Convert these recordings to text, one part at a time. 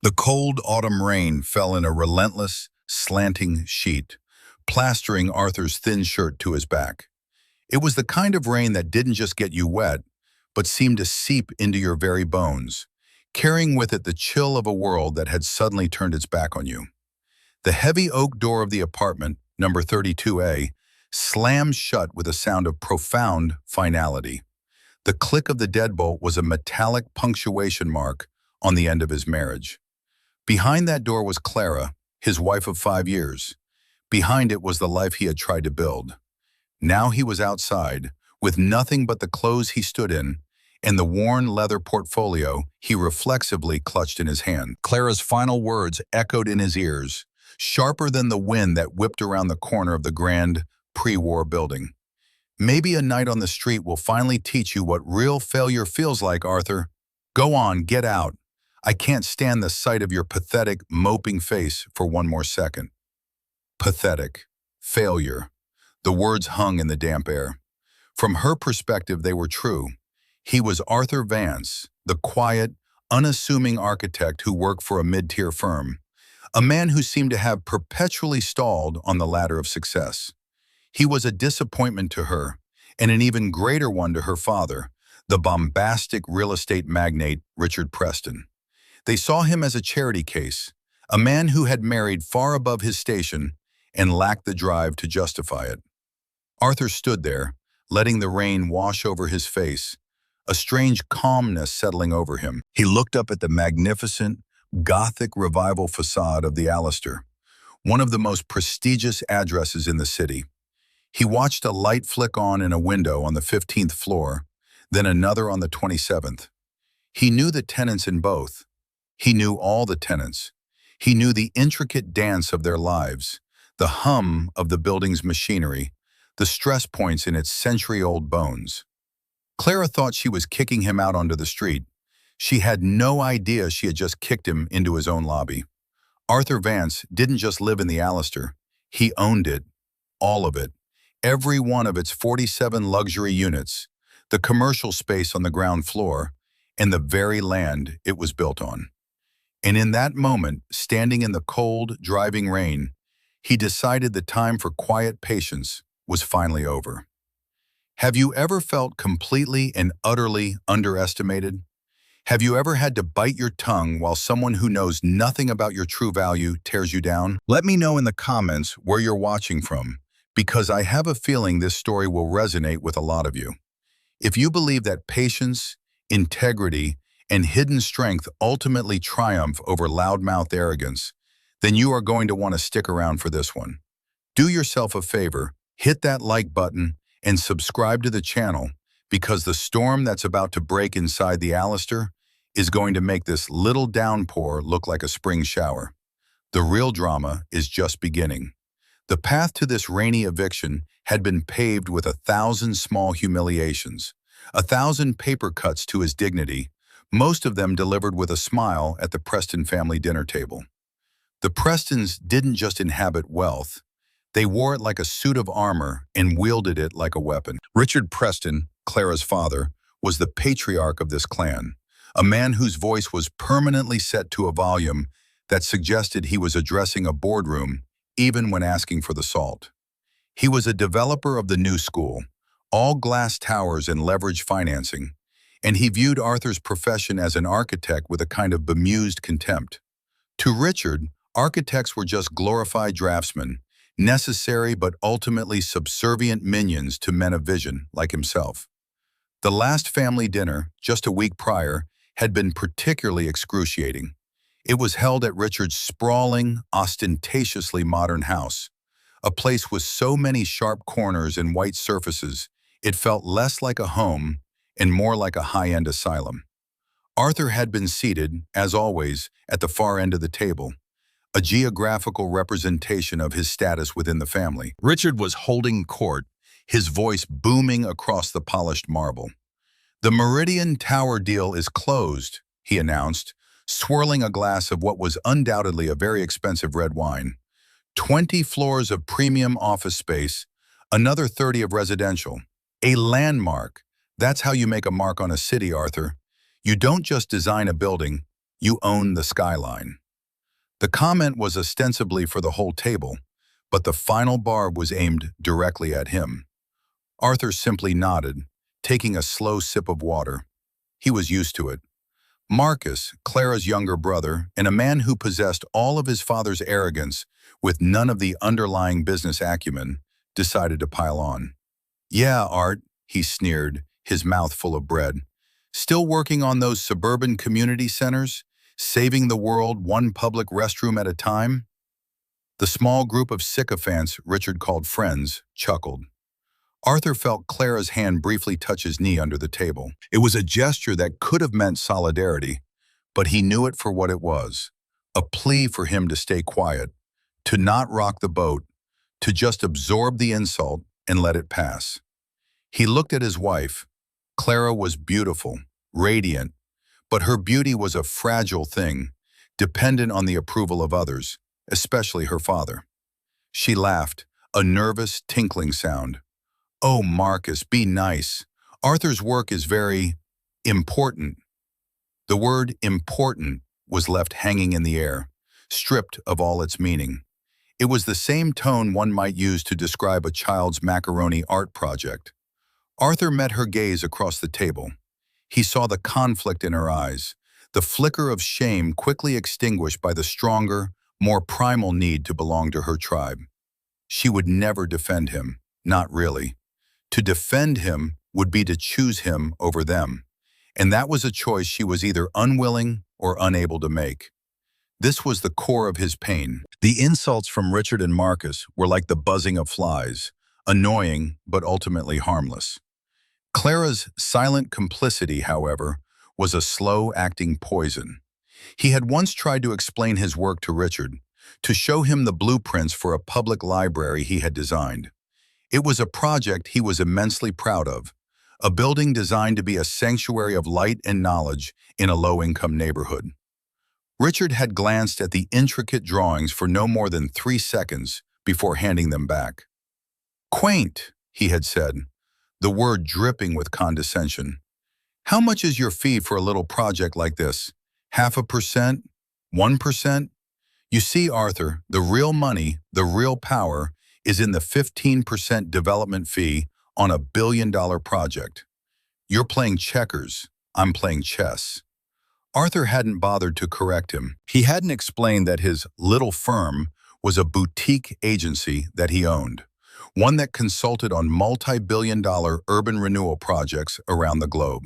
The cold autumn rain fell in a relentless, slanting sheet, plastering Arthur's thin shirt to his back. It was the kind of rain that didn't just get you wet, but seemed to seep into your very bones, carrying with it the chill of a world that had suddenly turned its back on you. The heavy oak door of the apartment, number 32A, slammed shut with a sound of profound finality. The click of the deadbolt was a metallic punctuation mark on the end of his marriage. Behind that door was Clara, his wife of 5 years. Behind it was the life he had tried to build. Now he was outside, with nothing but the clothes he stood in and the worn leather portfolio he reflexively clutched in his hand. Clara's final words echoed in his ears, sharper than the wind that whipped around the corner of the grand, pre-war building. Maybe a night on the street will finally teach you what real failure feels like, Arthur. Go on, get out. I can't stand the sight of your pathetic, moping face for one more second. Pathetic. Failure. The words hung in the damp air. From her perspective, they were true. He was Arthur Vance, the quiet, unassuming architect who worked for a mid-tier firm, a man who seemed to have perpetually stalled on the ladder of success. He was a disappointment to her, and an even greater one to her father, the bombastic real estate magnate Richard Preston. They saw him as a charity case, a man who had married far above his station and lacked the drive to justify it. Arthur stood there, letting the rain wash over his face, a strange calmness settling over him. He looked up at the magnificent, Gothic revival facade of the Alistair, one of the most prestigious addresses in the city. He watched a light flick on in a window on the 15th floor, then another on the 27th. He knew the tenants in both. He knew all the tenants. He knew the intricate dance of their lives, the hum of the building's machinery, the stress points in its century-old bones. Clara thought she was kicking him out onto the street. She had no idea she had just kicked him into his own lobby. Arthur Vance didn't just live in the Alistair. He owned it, all of it, every one of its 47 luxury units, the commercial space on the ground floor, and the very land it was built on. And in that moment, standing in the cold, driving rain, he decided the time for quiet patience was finally over. Have you ever felt completely and utterly underestimated? Have you ever had to bite your tongue while someone who knows nothing about your true value tears you down? Let me know in the comments where you're watching from, because I have a feeling this story will resonate with a lot of you. If you believe that patience, integrity, and hidden strength ultimately triumph over loudmouth arrogance, then you are going to want to stick around for this one. Do yourself a favor, hit that like button, and subscribe to the channel, because the storm that's about to break inside the Alistair is going to make this little downpour look like a spring shower. The real drama is just beginning. The path to this rainy eviction had been paved with 1,000 small humiliations, 1,000 paper cuts to his dignity, most of them delivered with a smile at the Preston family dinner table. The Prestons didn't just inhabit wealth. They wore it like a suit of armor and wielded it like a weapon. Richard Preston, Clara's father, was the patriarch of this clan, a man whose voice was permanently set to a volume that suggested he was addressing a boardroom even when asking for the salt. He was a developer of the new school, all glass towers and leverage financing, and he viewed Arthur's profession as an architect with a kind of bemused contempt. To Richard, architects were just glorified draftsmen, necessary but ultimately subservient minions to men of vision like himself. The last family dinner, just a week prior, had been particularly excruciating. It was held at Richard's sprawling, ostentatiously modern house, a place with so many sharp corners and white surfaces, it felt less like a home and more like a high-end asylum. Arthur had been seated, as always, at the far end of the table, a geographical representation of his status within the family. Richard was holding court, his voice booming across the polished marble. "The Meridian Tower deal is closed," he announced, swirling a glass of what was undoubtedly a very expensive red wine. 20 floors of premium office space, another 30 of residential. A landmark. That's how you make a mark on a city, Arthur. You don't just design a building, "You own the skyline." The comment was ostensibly for the whole table, but the final barb was aimed directly at him. Arthur simply nodded, taking a slow sip of water. He was used to it. Marcus, Clara's younger brother, and a man who possessed all of his father's arrogance with none of the underlying business acumen, decided to pile on. "Yeah, Art," he sneered, his mouth full of bread. "Still working on those suburban community centers, saving the world one public restroom at a time?" The small group of sycophants Richard called friends chuckled. Arthur felt Clara's hand briefly touch his knee under the table. It was a gesture that could have meant solidarity, but he knew it for what it was, a plea for him to stay quiet, to not rock the boat, to just absorb the insult and let it pass. He looked at his wife. Clara was beautiful, radiant, but her beauty was a fragile thing, dependent on the approval of others, especially her father. She laughed, a nervous, tinkling sound. "Oh, Marcus, be nice. Arthur's work is very important." The word important was left hanging in the air, stripped of all its meaning. It was the same tone one might use to describe a child's macaroni art project. Arthur met her gaze across the table. He saw the conflict in her eyes, the flicker of shame quickly extinguished by the stronger, more primal need to belong to her tribe. She would never defend him, not really. To defend him would be to choose him over them, and that was a choice she was either unwilling or unable to make. This was the core of his pain. The insults from Richard and Marcus were like the buzzing of flies, annoying but ultimately harmless. Clara's silent complicity, however, was a slow-acting poison. He had once tried to explain his work to Richard, to show him the blueprints for a public library he had designed. It was a project he was immensely proud of, a building designed to be a sanctuary of light and knowledge in a low-income neighborhood. Richard had glanced at the intricate drawings for no more than 3 seconds before handing them back. "Quaint," he had said, the word dripping with condescension. "How much is your fee for a little project like this? 0.5%? 1%? You see, Arthur, the real money, the real power, is in the 15% development fee on a billion-dollar project. You're playing checkers, I'm playing chess." Arthur hadn't bothered to correct him. He hadn't explained that his little firm was a boutique agency that he owned, one that consulted on multi-billion-dollar urban renewal projects around the globe.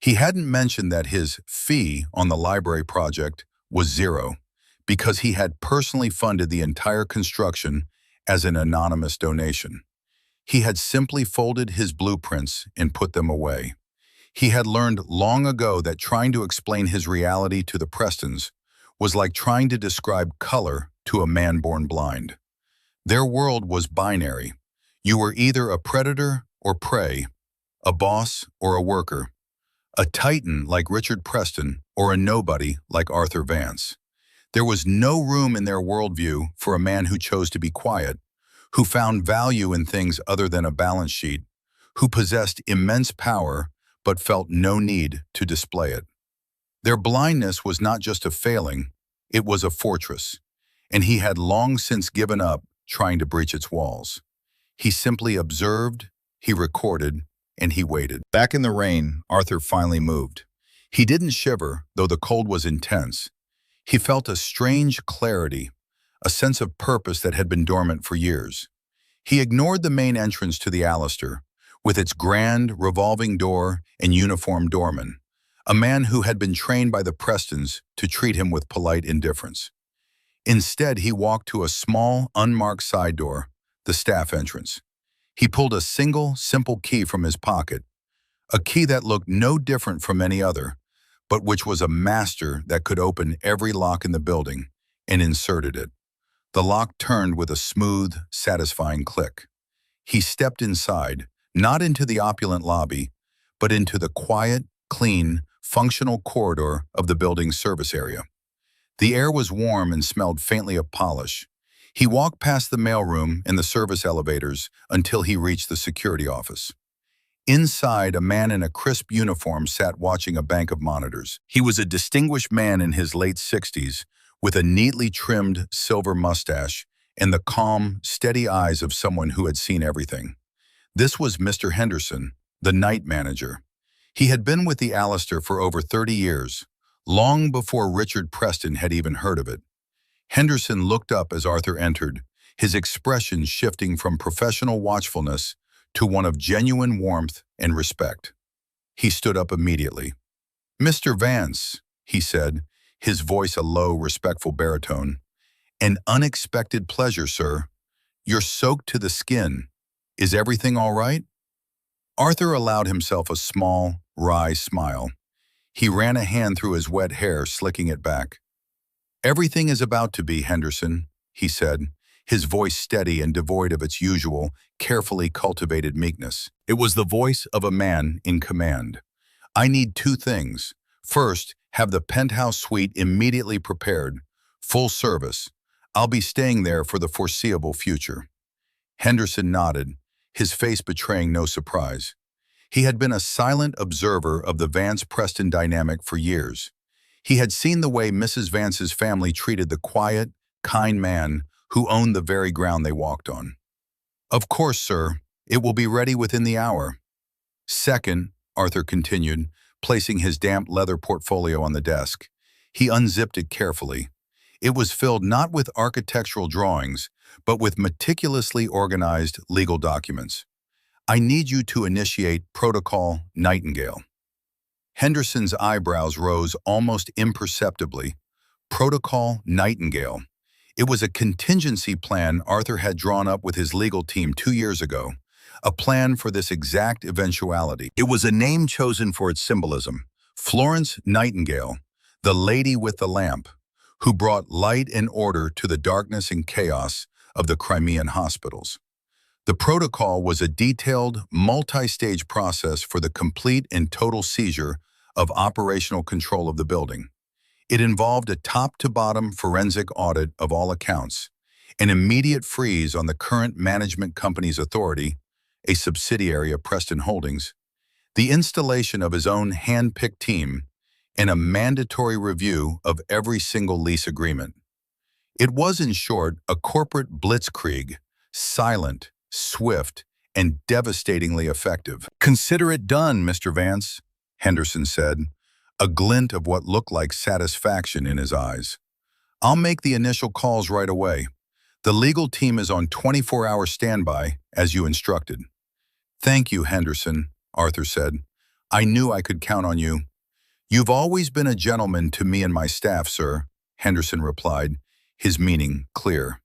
He hadn't mentioned that his fee on the library project was 0, because he had personally funded the entire construction as an anonymous donation. He had simply folded his blueprints and put them away. He had learned long ago that trying to explain his reality to the Prestons was like trying to describe color to a man born blind. Their world was binary. You were either a predator or prey, a boss or a worker, a titan like Richard Preston or a nobody like Arthur Vance. There was no room in their worldview for a man who chose to be quiet, who found value in things other than a balance sheet, who possessed immense power but felt no need to display it. Their blindness was not just a failing, it was a fortress, and he had long since given up trying to breach its walls. He simply observed, he recorded, and he waited. Back in the rain, Arthur finally moved. He didn't shiver, though the cold was intense. He felt a strange clarity, a sense of purpose that had been dormant for years. He ignored the main entrance to the Alistair, with its grand, revolving door and uniformed doorman, a man who had been trained by the Prestons to treat him with polite indifference. Instead, he walked to a small, unmarked side door, the staff entrance. He pulled a single, simple key from his pocket, a key that looked no different from any other, but which was a master that could open every lock in the building, and inserted it. The lock turned with a smooth, satisfying click. He stepped inside, not into the opulent lobby, but into the quiet, clean, functional corridor of the building's service area. The air was warm and smelled faintly of polish. He walked past the mailroom and the service elevators until he reached the security office. Inside, a man in a crisp uniform sat watching a bank of monitors. He was a distinguished man in his late 60s, with a neatly trimmed silver mustache and the calm, steady eyes of someone who had seen everything. This was Mr. Henderson, the night manager. He had been with the Alistair for over 30 years, long before Richard Preston had even heard of it. Henderson looked up as Arthur entered, his expression shifting from professional watchfulness to one of genuine warmth and respect. He stood up immediately. "Mr. Vance," he said, his voice a low, respectful baritone. "An unexpected pleasure, sir. You're soaked to the skin. Is everything all right?" Arthur allowed himself a small, wry smile. He ran a hand through his wet hair, slicking it back. "Everything is about to be, Henderson," he said, his voice steady and devoid of its usual, carefully cultivated meekness. It was the voice of a man in command. "I need two things. First, have the penthouse suite immediately prepared. Full service. I'll be staying there for the foreseeable future." Henderson nodded, his face betraying no surprise. He had been a silent observer of the Vance-Preston dynamic for years. He had seen the way Mrs. Vance's family treated the quiet, kind man who owned the very ground they walked on. "Of course, sir. It will be ready within the hour." "Second," Arthur continued, placing his damp leather portfolio on the desk. He unzipped it carefully. It was filled not with architectural drawings, but with meticulously organized legal documents. "I need you to initiate Protocol Nightingale." Henderson's eyebrows rose almost imperceptibly. Protocol Nightingale. It was a contingency plan Arthur had drawn up with his legal team 2 years ago, a plan for this exact eventuality. It was a name chosen for its symbolism: Florence Nightingale, the lady with the lamp, who brought light and order to the darkness and chaos of the Crimean hospitals. The protocol was a detailed, multi-stage process for the complete and total seizure of operational control of the building. It involved a top-to-bottom forensic audit of all accounts, an immediate freeze on the current management company's authority, a subsidiary of Preston Holdings, the installation of his own hand-picked team, and a mandatory review of every single lease agreement. It was, in short, a corporate blitzkrieg, silent, swift, and devastatingly effective. "Consider it done, Mr. Vance," Henderson said, a glint of what looked like satisfaction in his eyes. "I'll make the initial calls right away. The legal team is on 24-hour standby, as you instructed." "Thank you, Henderson," Arthur said. "I knew I could count on you." "You've always been a gentleman to me and my staff, sir," Henderson replied, his meaning clear.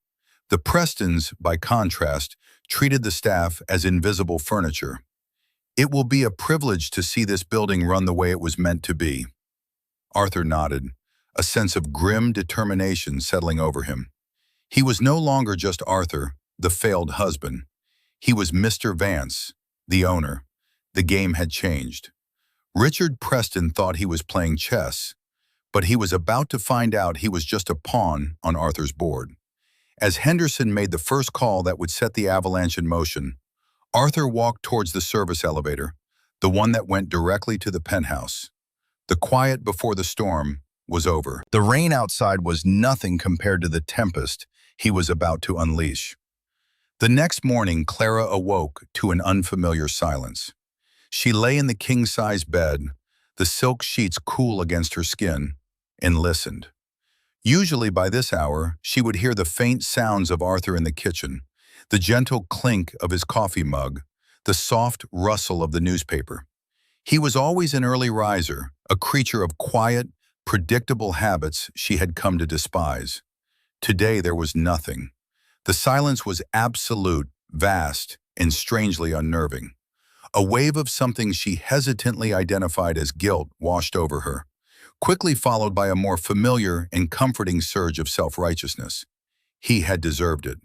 The Prestons, by contrast, treated the staff as invisible furniture. "It will be a privilege to see this building run the way it was meant to be." Arthur nodded, a sense of grim determination settling over him. He was no longer just Arthur, the failed husband. He was Mr. Vance, the owner. The game had changed. Richard Preston thought he was playing chess, but he was about to find out he was just a pawn on Arthur's board. As Henderson made the first call that would set the avalanche in motion, Arthur walked towards the service elevator, the one that went directly to the penthouse. The quiet before the storm was over. The rain outside was nothing compared to the tempest he was about to unleash. The next morning, Clara awoke to an unfamiliar silence. She lay in the king-size bed, the silk sheets cool against her skin, and listened. Usually by this hour, she would hear the faint sounds of Arthur in the kitchen, the gentle clink of his coffee mug, the soft rustle of the newspaper. He was always an early riser, a creature of quiet, predictable habits she had come to despise. Today there was nothing. The silence was absolute, vast, and strangely unnerving. A wave of something she hesitantly identified as guilt washed over her, quickly followed by a more familiar and comforting surge of self-righteousness. He had deserved it.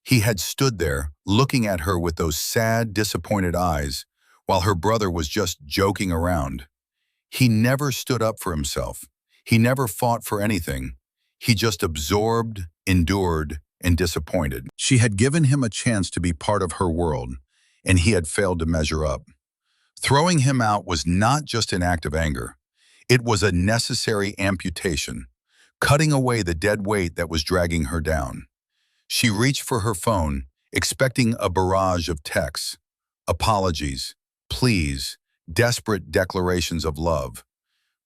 He had stood there, looking at her with those sad, disappointed eyes, while her brother was just joking around. He never stood up for himself. He never fought for anything. He just absorbed, endured, and disappointed. She had given him a chance to be part of her world, and he had failed to measure up. Throwing him out was not just an act of anger. It was a necessary amputation, cutting away the dead weight that was dragging her down. She reached for her phone, expecting a barrage of texts, apologies, pleas, desperate declarations of love.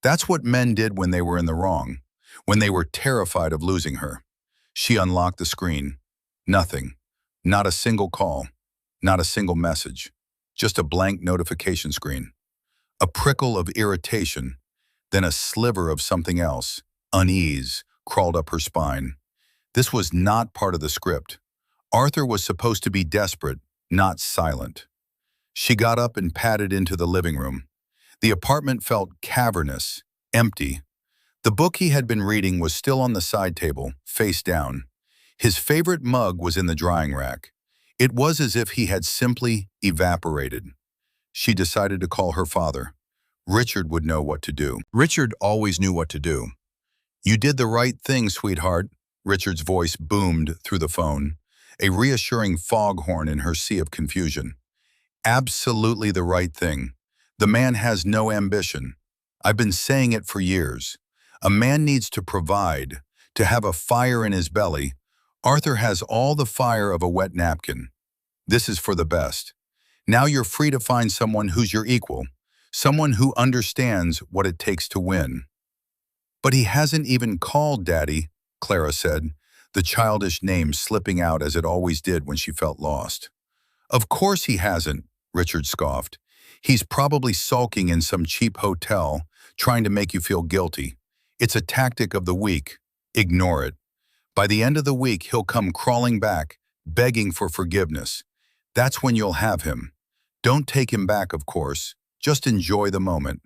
That's what men did when they were in the wrong, when they were terrified of losing her. She unlocked the screen. Nothing. Not a single call. Not a single message. Just a blank notification screen. A prickle of irritation, then a sliver of something else, unease, crawled up her spine. This was not part of the script. Arthur was supposed to be desperate, not silent. She got up and padded into the living room. The apartment felt cavernous, empty. The book he had been reading was still on the side table, face down. His favorite mug was in the drying rack. It was as if he had simply evaporated. She decided to call her father. Richard would know what to do. Richard always knew what to do. "You did the right thing, sweetheart," Richard's voice boomed through the phone, a reassuring foghorn in her sea of confusion. "Absolutely the right thing. The man has no ambition. I've been saying it for years. A man needs to provide, to have a fire in his belly. Arthur has all the fire of a wet napkin. This is for the best. Now you're free to find someone who's your equal, someone who understands what it takes to win." "But he hasn't even called, Daddy," Clara said, the childish name slipping out as it always did when she felt lost. "Of course he hasn't," Richard scoffed. "He's probably sulking in some cheap hotel, trying to make you feel guilty. It's a tactic of the weak. Ignore it. By the end of the week, he'll come crawling back, begging for forgiveness. That's when you'll have him. Don't take him back, of course. Just enjoy the moment."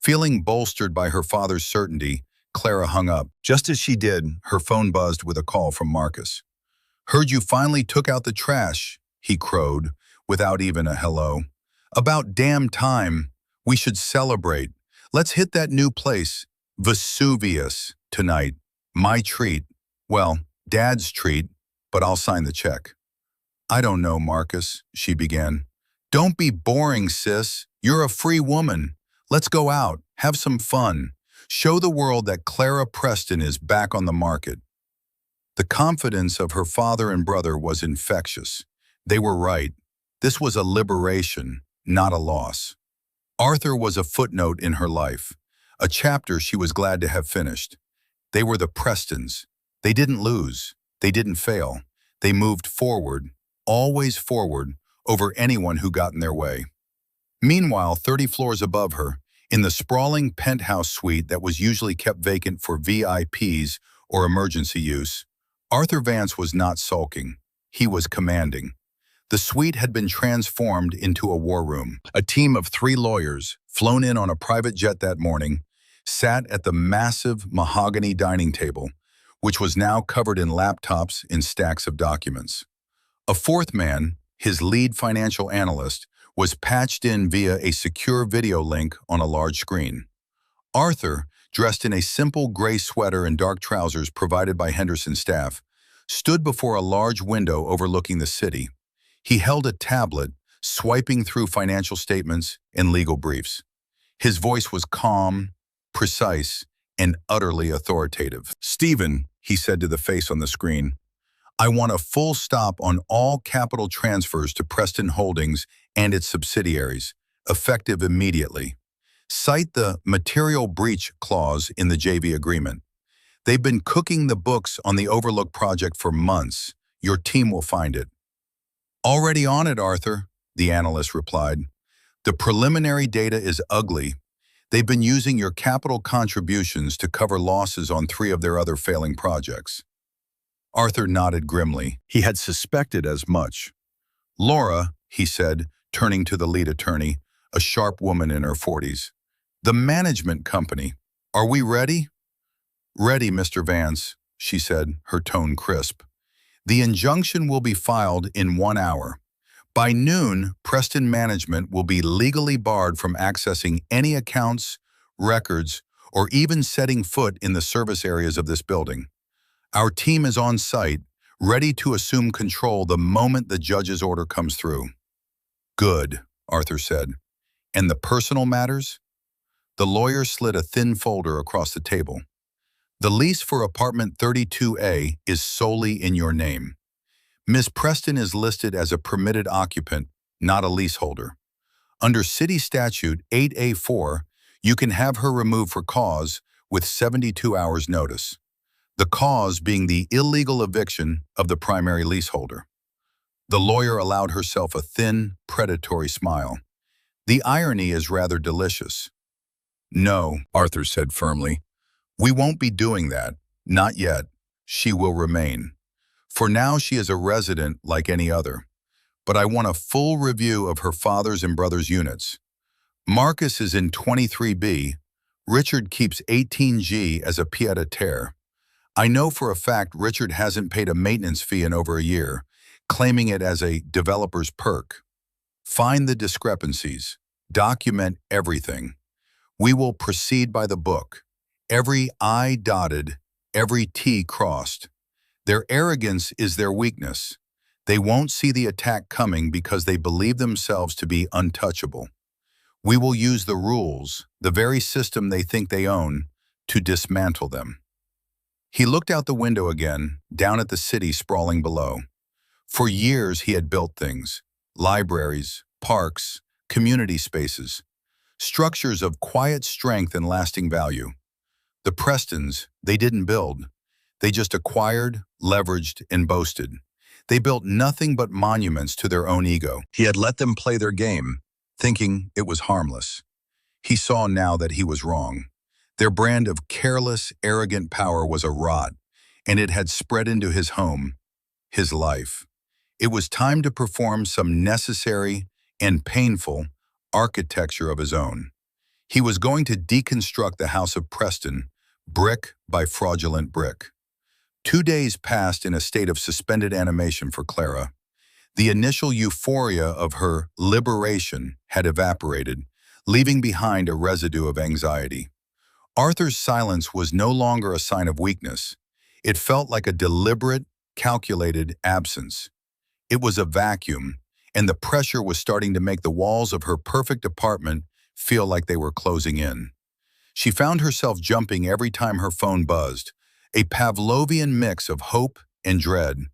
Feeling bolstered by her father's certainty, Clara hung up. Just as she did, her phone buzzed with a call from Marcus. "Heard you finally took out the trash," he crowed, without even a hello. "About damn time. We should celebrate. Let's hit that new place, Vesuvius, tonight. My treat. Well, Dad's treat, but I'll sign the check." "I don't know, Marcus," she began. "Don't be boring, sis. You're a free woman. Let's go out, have some fun. Show the world that Clara Preston is back on the market." The confidence of her father and brother was infectious. They were right. This was a liberation, not a loss. Arthur was a footnote in her life, a chapter she was glad to have finished. They were the Prestons. They didn't lose. They didn't fail. They moved forward, always forward, over anyone who got in their way. Meanwhile, 30 floors above her, in the sprawling penthouse suite that was usually kept vacant for VIPs or emergency use, Arthur Vance was not sulking. He was commanding. The suite had been transformed into a war room. A team of 3 lawyers, flown in on a private jet that morning, sat at the massive mahogany dining table, which was now covered in laptops and stacks of documents. A 4th man, his lead financial analyst, was patched in via a secure video link on a large screen. Arthur, dressed in a simple gray sweater and dark trousers provided by Henderson's staff, stood before a large window overlooking the city. He held a tablet, swiping through financial statements and legal briefs. His voice was calm, precise, and utterly authoritative. "Stephen," he said to the face on the screen, "I want a full stop on all capital transfers to Preston Holdings and its subsidiaries, effective immediately. Cite the material breach clause in the JV agreement. They've been cooking the books on the Overlook project for months. Your team will find it." "Already on it, Arthur," the analyst replied. "The preliminary data is ugly. They've been using your capital contributions to cover losses on 3 of their other failing projects." Arthur nodded grimly. He had suspected as much. "Laura," he said, turning to the lead attorney, a sharp woman in her 40s. "The management company. Are we ready?" "Ready, Mr. Vance," she said, her tone crisp. "The injunction will be filed in 1 hour. By noon, Preston Management will be legally barred from accessing any accounts, records, or even setting foot in the service areas of this building. Our team is on site, ready to assume control the moment the judge's order comes through." "Good," Arthur said. And the personal matters? The lawyer slid a thin folder across the table. The lease for apartment 32A is solely in your name. Ms. Preston is listed as a permitted occupant, not a leaseholder. Under City Statute 8A4, you can have her removed for cause with 72 hours notice. The cause being the illegal eviction of the primary leaseholder. The lawyer allowed herself a thin, predatory smile. The irony is rather delicious. No, Arthur said firmly. We won't be doing that. Not yet. She will remain. For now, she is a resident like any other. But I want a full review of her father's and brother's units. Marcus is in 23B. Richard keeps 18G as a pied-à-terre. I know for a fact Richard hasn't paid a maintenance fee in over a year, claiming it as a developer's perk. Find the discrepancies. Document everything. We will proceed by the book. Every I dotted, every T crossed. Their arrogance is their weakness. They won't see the attack coming because they believe themselves to be untouchable. We will use the rules, the very system they think they own, to dismantle them. He looked out the window again, down at the city sprawling below. For years he had built things, libraries, parks, community spaces, structures of quiet strength and lasting value. The Prestons, they didn't build. They just acquired, leveraged, and boasted. They built nothing but monuments to their own ego. He had let them play their game, thinking it was harmless. He saw now that he was wrong. Their brand of careless, arrogant power was a rot, and it had spread into his home, his life. It was time to perform some necessary and painful architecture of his own. He was going to deconstruct the House of Preston, brick by fraudulent brick. 2 days passed in a state of suspended animation for Clara. The initial euphoria of her liberation had evaporated, leaving behind a residue of anxiety. Arthur's silence was no longer a sign of weakness. It felt like a deliberate, calculated absence. It was a vacuum, and the pressure was starting to make the walls of her perfect apartment feel like they were closing in. She found herself jumping every time her phone buzzed, a Pavlovian mix of hope and dread,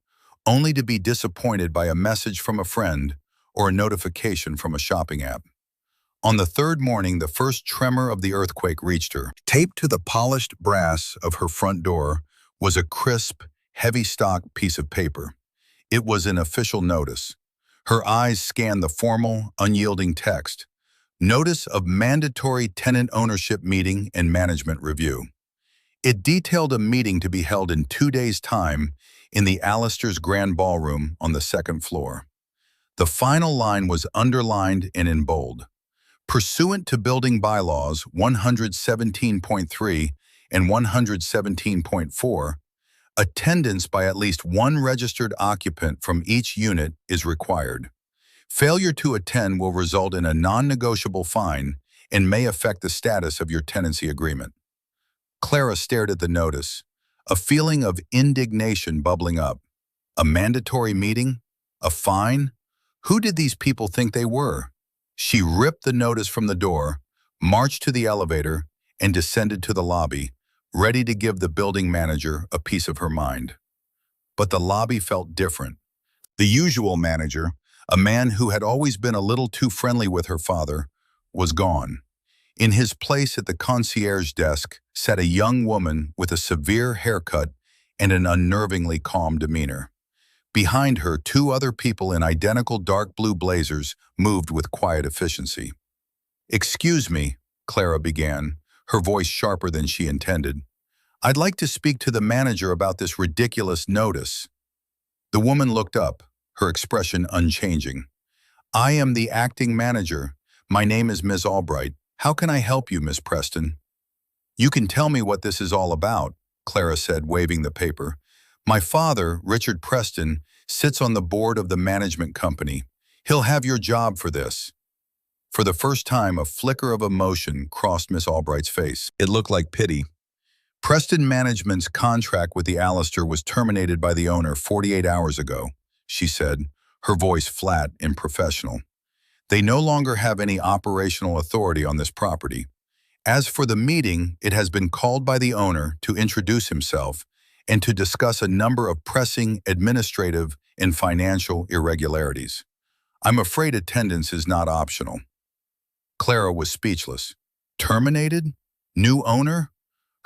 only to be disappointed by a message from a friend or a notification from a shopping app. On the third morning, the first tremor of the earthquake reached her. Taped to the polished brass of her front door was a crisp, heavy-stock piece of paper. It was an official notice. Her eyes scanned the formal, unyielding text. Notice of mandatory tenant ownership meeting and management review. It detailed a meeting to be held in 2 days' time in the Allister's Grand Ballroom on the second floor. The final line was underlined and in bold. Pursuant to Building Bylaws 117.3 and 117.4, attendance by at least one registered occupant from each unit is required. Failure to attend will result in a non-negotiable fine and may affect the status of your tenancy agreement. Clara stared at the notice, a feeling of indignation bubbling up. A mandatory meeting? A fine? Who did these people think they were? She ripped the notice from the door, marched to the elevator, and descended to the lobby, ready to give the building manager a piece of her mind. But the lobby felt different. The usual manager, a man who had always been a little too friendly with her father, was gone. In his place at the concierge desk sat a young woman with a severe haircut and an unnervingly calm demeanor. Behind her, 2 other people in identical dark blue blazers moved with quiet efficiency. "Excuse me," Clara began, her voice sharper than she intended. "I'd like to speak to the manager about this ridiculous notice." The woman looked up, her expression unchanging. "I am the acting manager. My name is Ms. Albright. How can I help you, Miss Preston?" "You can tell me what this is all about," Clara said, waving the paper. "My father, Richard Preston, sits on the board of the management company. He'll have your job for this." For the first time, a flicker of emotion crossed Miss Albright's face. It looked like pity. "Preston Management's contract with the Allister was terminated by the owner 48 hours ago," she said, her voice flat and professional. They no longer have any operational authority on this property. As for the meeting, it has been called by the owner to introduce himself and to discuss a number of pressing administrative and financial irregularities. I'm afraid attendance is not optional. Clara was speechless. Terminated? New owner?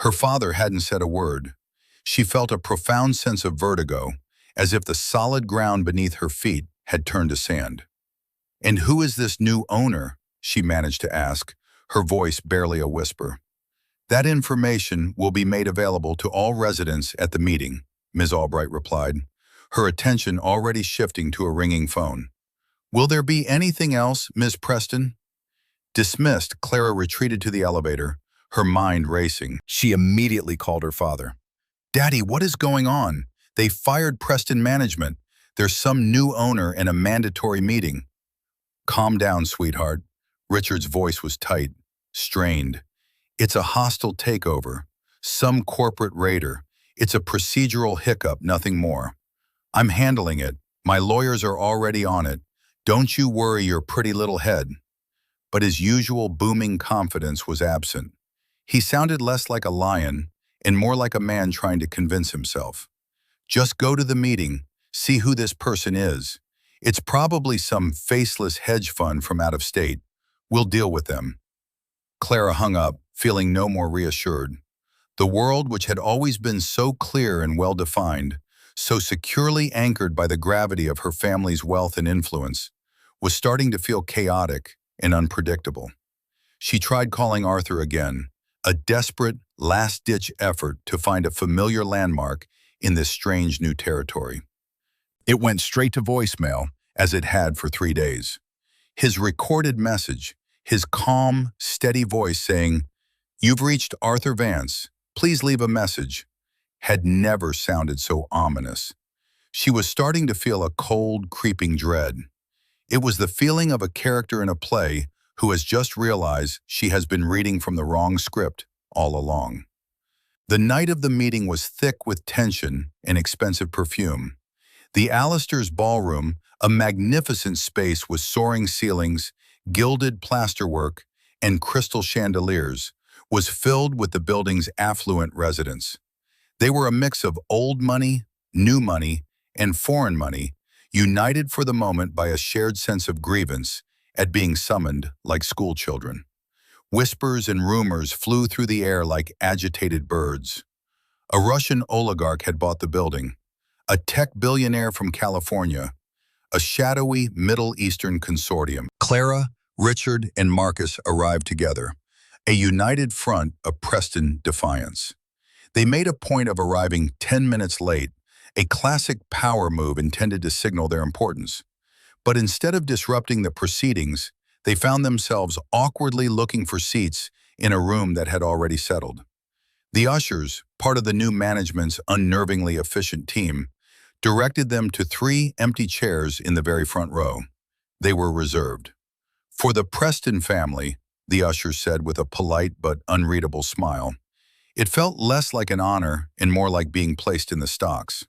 Her father hadn't said a word. She felt a profound sense of vertigo, as if the solid ground beneath her feet had turned to sand. "And who is this new owner?" she managed to ask, her voice barely a whisper. "That information will be made available to all residents at the meeting," Ms. Albright replied, her attention already shifting to a ringing phone. "Will there be anything else, Miss Preston?" Dismissed, Clara retreated to the elevator, her mind racing. She immediately called her father. "Daddy, what is going on? They fired Preston Management. There's some new owner and a mandatory meeting." "Calm down, sweetheart." Richard's voice was tight, strained. "It's a hostile takeover. Some corporate raider. It's a procedural hiccup, nothing more. I'm handling it. My lawyers are already on it. Don't you worry your pretty little head." But his usual booming confidence was absent. He sounded less like a lion and more like a man trying to convince himself. "Just go to the meeting, see who this person is. It's probably some faceless hedge fund from out of state. We'll deal with them." Clara hung up, feeling no more reassured. The world, which had always been so clear and well-defined, so securely anchored by the gravity of her family's wealth and influence, was starting to feel chaotic and unpredictable. She tried calling Arthur again, a desperate, last-ditch effort to find a familiar landmark in this strange new territory. It went straight to voicemail, as it had for 3 days. His recorded message, his calm, steady voice saying, "You've reached Arthur Vance. Please leave a message," had never sounded so ominous. She was starting to feel a cold, creeping dread. It was the feeling of a character in a play who has just realized she has been reading from the wrong script all along. The night of the meeting was thick with tension and expensive perfume. The Allister's ballroom, a magnificent space with soaring ceilings, gilded plasterwork, and crystal chandeliers, was filled with the building's affluent residents. They were a mix of old money, new money, and foreign money, united for the moment by a shared sense of grievance at being summoned like schoolchildren. Whispers and rumors flew through the air like agitated birds. A Russian oligarch had bought the building, a tech billionaire from California, a shadowy Middle Eastern consortium. Clara, Richard, and Marcus arrived together, a united front of Preston defiance. They made a point of arriving 10 minutes late, a classic power move intended to signal their importance. But instead of disrupting the proceedings, they found themselves awkwardly looking for seats in a room that had already settled. The ushers, part of the new management's unnervingly efficient team, directed them to 3 empty chairs in the very front row. They were reserved. "For the Preston family," the usher said with a polite but unreadable smile. It felt less like an honor and more like being placed in the stocks.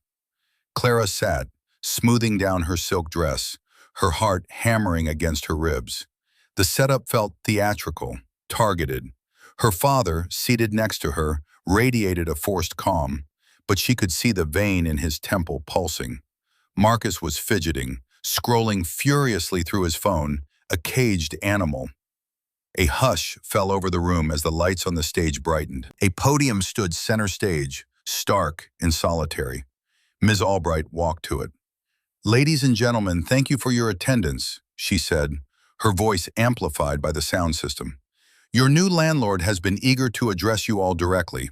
Clara sat, smoothing down her silk dress, her heart hammering against her ribs. The setup felt theatrical, targeted. Her father, seated next to her, radiated a forced calm, but she could see the vein in his temple pulsing. Marcus was fidgeting, scrolling furiously through his phone, a caged animal. A hush fell over the room as the lights on the stage brightened. A podium stood center stage, stark and solitary. Ms. Albright walked to it. "Ladies and gentlemen, thank you for your attendance," she said, her voice amplified by the sound system. "Your new landlord has been eager to address you all directly.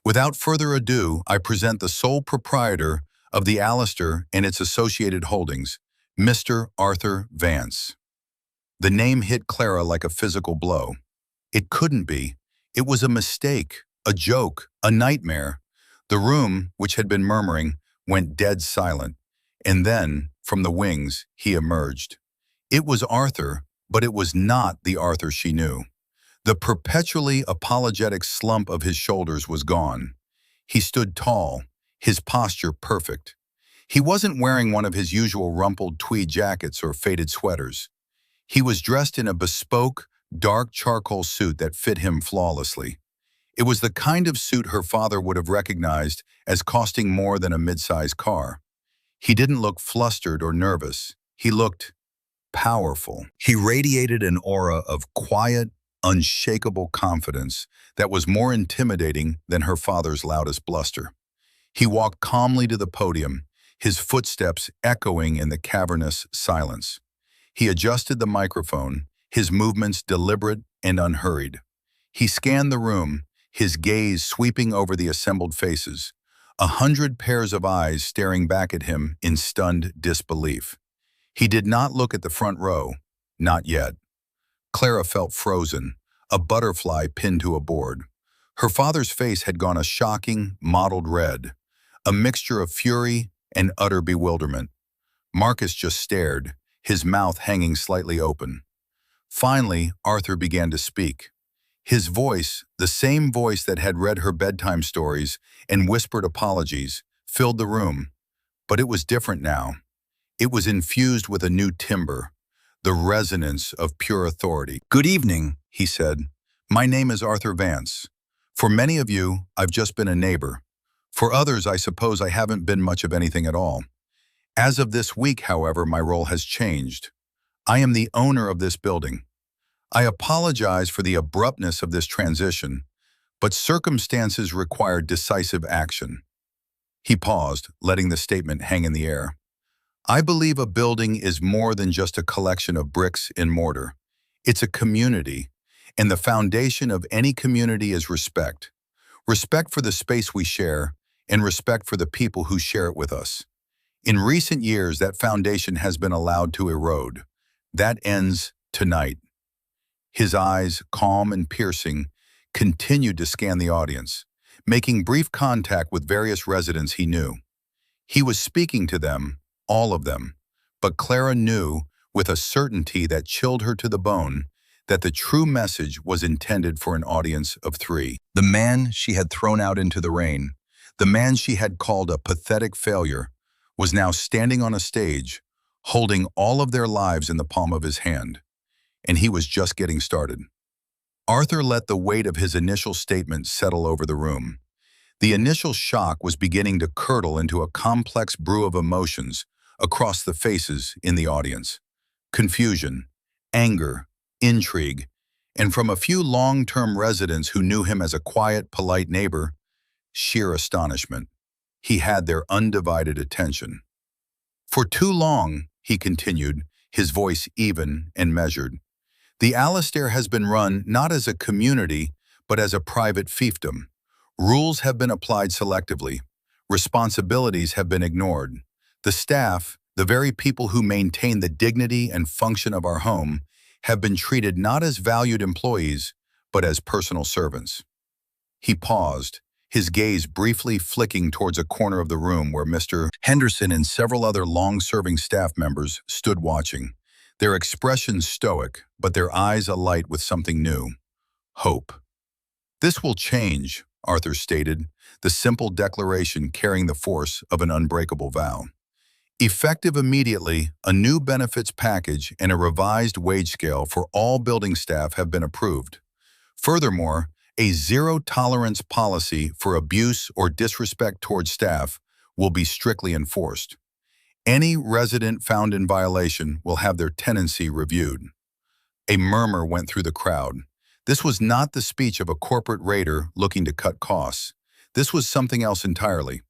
Without further ado, I present the sole proprietor of the Allister and its associated holdings, Mr. Arthur Vance." The name hit Clara like a physical blow. It couldn't be. It was a mistake, a joke, a nightmare. The room, which had been murmuring, went dead silent. And then, from the wings, he emerged. It was Arthur, but it was not the Arthur she knew. The perpetually apologetic slump of his shoulders was gone. He stood tall, his posture perfect. He wasn't wearing one of his usual rumpled tweed jackets or faded sweaters. He was dressed in a bespoke, dark charcoal suit that fit him flawlessly. It was the kind of suit her father would have recognized as costing more than a mid-sized car. He didn't look flustered or nervous. He looked powerful. He radiated an aura of quiet, unshakable confidence that was more intimidating than her father's loudest bluster. He walked calmly to the podium, his footsteps echoing in the cavernous silence. He adjusted the microphone, his movements deliberate and unhurried. He scanned the room, his gaze sweeping over the assembled faces, 100 pairs of eyes staring back at him in stunned disbelief. He did not look at the front row, not yet. Clara felt frozen, a butterfly pinned to a board. Her father's face had gone a shocking, mottled red, a mixture of fury and utter bewilderment. Marcus just stared, his mouth hanging slightly open. Finally, Arthur began to speak. His voice, the same voice that had read her bedtime stories and whispered apologies, filled the room. But it was different now. It was infused with a new timbre, the resonance of pure authority. "Good evening," he said. "My name is Arthur Vance. For many of you, I've just been a neighbor. For others, I suppose I haven't been much of anything at all. As of this week, however, my role has changed. I am the owner of this building. I apologize for the abruptness of this transition, but circumstances require decisive action." He paused, letting the statement hang in the air. "I believe a building is more than just a collection of bricks and mortar. It's a community, and the foundation of any community is respect. Respect for the space we share, and respect for the people who share it with us. In recent years, that foundation has been allowed to erode. That ends tonight." His eyes, calm and piercing, continued to scan the audience, making brief contact with various residents he knew. He was speaking to them, all of them, but Clara knew, with a certainty that chilled her to the bone, that the true message was intended for an audience of three. The man she had thrown out into the rain, the man she had called a pathetic failure, was now standing on a stage, holding all of their lives in the palm of his hand. And he was just getting started. Arthur let the weight of his initial statement settle over the room. The initial shock was beginning to curdle into a complex brew of emotions across the faces in the audience. Confusion, anger, intrigue, and from a few long-term residents who knew him as a quiet, polite neighbor, sheer astonishment. He had their undivided attention. "For too long," he continued, his voice even and measured, "the Alastair has been run not as a community, but as a private fiefdom. Rules have been applied selectively. Responsibilities have been ignored. The staff, the very people who maintain the dignity and function of our home, have been treated not as valued employees, but as personal servants." He paused, his gaze briefly flicking towards a corner of the room where Mr. Henderson and several other long-serving staff members stood watching, their expressions stoic, but their eyes alight with something new: hope. "This will change," Arthur stated, the simple declaration carrying the force of an unbreakable vow. "Effective immediately, a new benefits package and a revised wage scale for all building staff have been approved. Furthermore, a zero-tolerance policy for abuse or disrespect towards staff will be strictly enforced. Any resident found in violation will have their tenancy reviewed." A murmur went through the crowd. This was not the speech of a corporate raider looking to cut costs. This was something else entirely.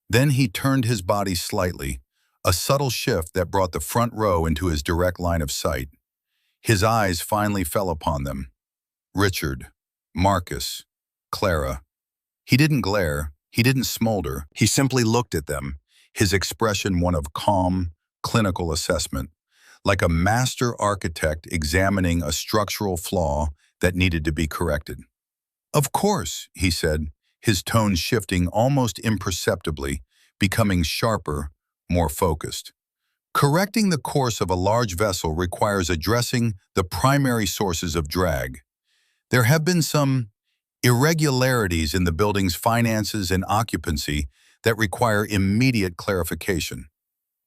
Then he turned his body slightly, a subtle shift that brought the front row into his direct line of sight. His eyes finally fell upon them. Richard, Marcus, Clara. He didn't glare, he didn't smolder, he simply looked at them, his expression one of calm, clinical assessment, like a master architect examining a structural flaw that needed to be corrected. "Of course," he said, his tone shifting almost imperceptibly, becoming sharper, more focused. "Correcting the course of a large vessel requires addressing the primary sources of drag. There have been some irregularities in the building's finances and occupancy that require immediate clarification."